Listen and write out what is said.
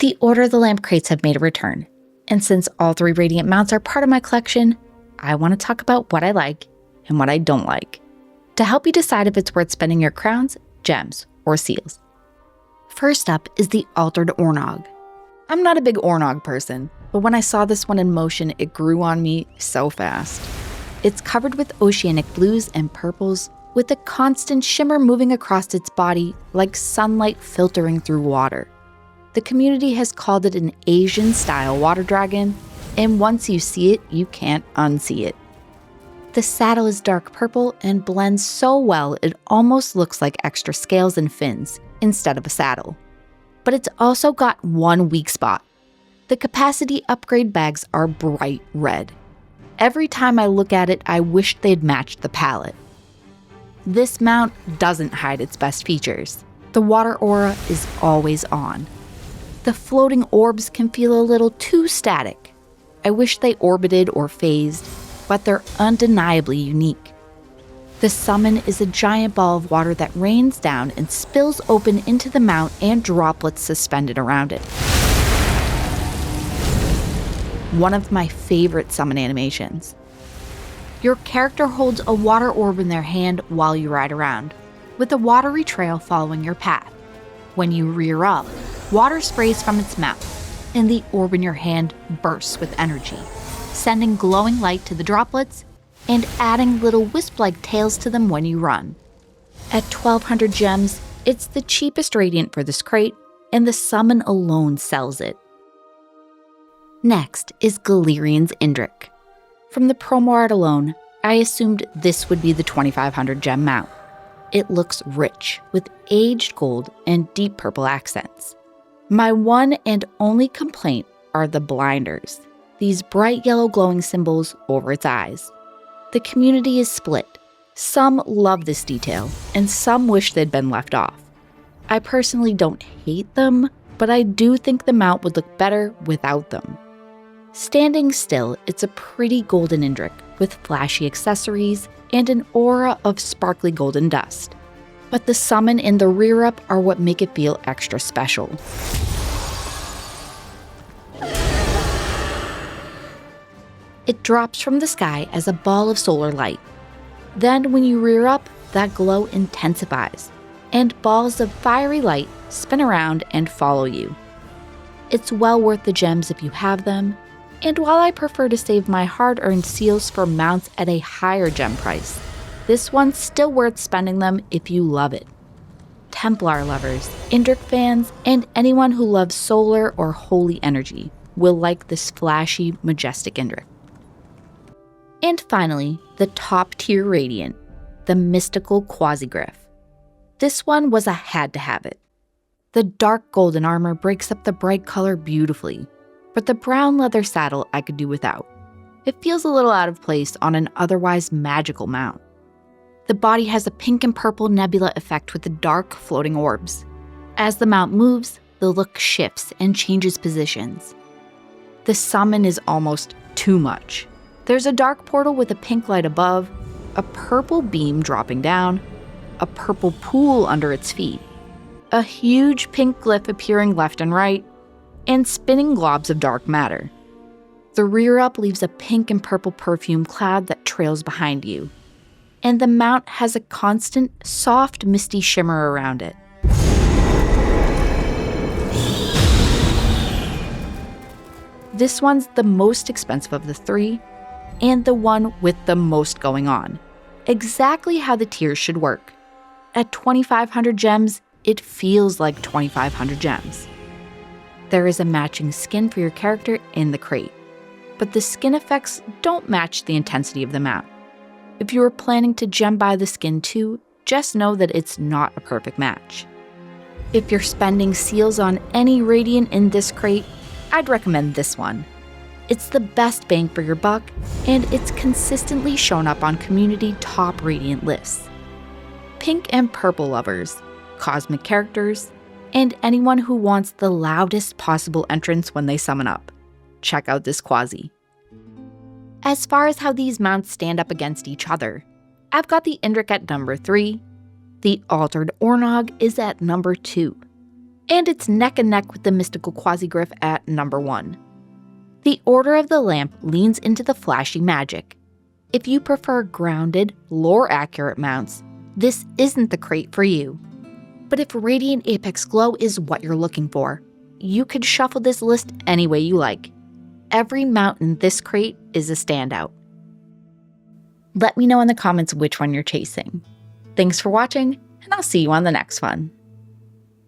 The Order of the Lamp crates have made a return, and since all 3 Radiant mounts are part of my collection, I want to talk about what I like and what I don't like, to help you decide if it's worth spending your crowns, gems, or seals. First up is the Altered Ornaug. I'm not a big Ornaug person, but when I saw this one in motion, it grew on me so fast. It's covered with oceanic blues and purples, with a constant shimmer moving across its body like sunlight filtering through water. The community has called it an Asian-style water dragon, and once you see it, you can't unsee it. The saddle is dark purple and blends so well it almost looks like extra scales and fins instead of a saddle. But it's also got one weak spot. The capacity upgrade bags are bright red. Every time I look at it, I wish they'd matched the palette. This mount doesn't hide its best features. The water aura is always on. The floating orbs can feel a little too static. I wish they orbited or phased, but they're undeniably unique. The summon is a giant ball of water that rains down and spills open into the mount and droplets suspended around it. One of my favorite summon animations. Your character holds a water orb in their hand while you ride around, with a watery trail following your path. When you rear up, water sprays from its mouth, and the orb in your hand bursts with energy, sending glowing light to the droplets and adding little wisp-like tails to them when you run. At 1,200 gems, it's the cheapest Radiant for this crate, and the summon alone sells it. Next is Galerion's Indrik. From the promo art alone, I assumed this would be the 2,500 gem mount. It looks rich, with aged gold and deep purple accents. My one and only complaint are the blinders, these bright yellow glowing symbols over its eyes. The community is split. Some love this detail, and some wish they'd been left off. I personally don't hate them, but I do think the mount would look better without them. Standing still, it's a pretty golden Indrik with flashy accessories and an aura of sparkly golden dust. But the summon and the rear up are what make it feel extra special. It drops from the sky as a ball of solar light. Then when you rear up, that glow intensifies, and balls of fiery light spin around and follow you. It's well worth the gems if you have them, and while I prefer to save my hard-earned seals for mounts at a higher gem price, this one's still worth spending them if you love it. Templar lovers, Indrik fans, and anyone who loves solar or holy energy will like this flashy, majestic Indrik. And finally, the top-tier Radiant, the Mystical Quasigriff. This one was a had-to-have-it. The dark golden armor breaks up the bright color beautifully, but the brown leather saddle I could do without. It feels a little out of place on an otherwise magical mount. The body has a pink and purple nebula effect with the dark floating orbs. As the mount moves, the look shifts and changes positions. The summon is almost too much. There's a dark portal with a pink light above, a purple beam dropping down, a purple pool under its feet, a huge pink glyph appearing left and right, and spinning globs of dark matter. The rear up leaves a pink and purple perfume cloud that trails behind you, and the mount has a constant, soft, misty shimmer around it. This one's the most expensive of the 3, and the one with the most going on. Exactly how the tiers should work. At 2,500 gems, it feels like 2,500 gems. There is a matching skin for your character in the crate, but the skin effects don't match the intensity of the mount. If you are planning to gem buy the skin too, just know that it's not a perfect match. If you're spending seals on any Radiant in this crate, I'd recommend this one. It's the best bang for your buck, and it's consistently shown up on community top Radiant lists. Pink and purple lovers, cosmic characters, and anyone who wants the loudest possible entrance when they summon up. Check out this Quasi. As far as how these mounts stand up against each other, I've got the Indrik at number 3, the Altered Ornaug is at number 2, and it's neck and neck with the Mystical Quasigriff at number 1. The Order of the Lamp leans into the flashy magic. If you prefer grounded, lore-accurate mounts, this isn't the crate for you. But if Radiant Apex Glow is what you're looking for, you could shuffle this list any way you like. Every mount in this crate is a standout. Let me know in the comments which one you're chasing. Thanks for watching, and I'll see you on the next one.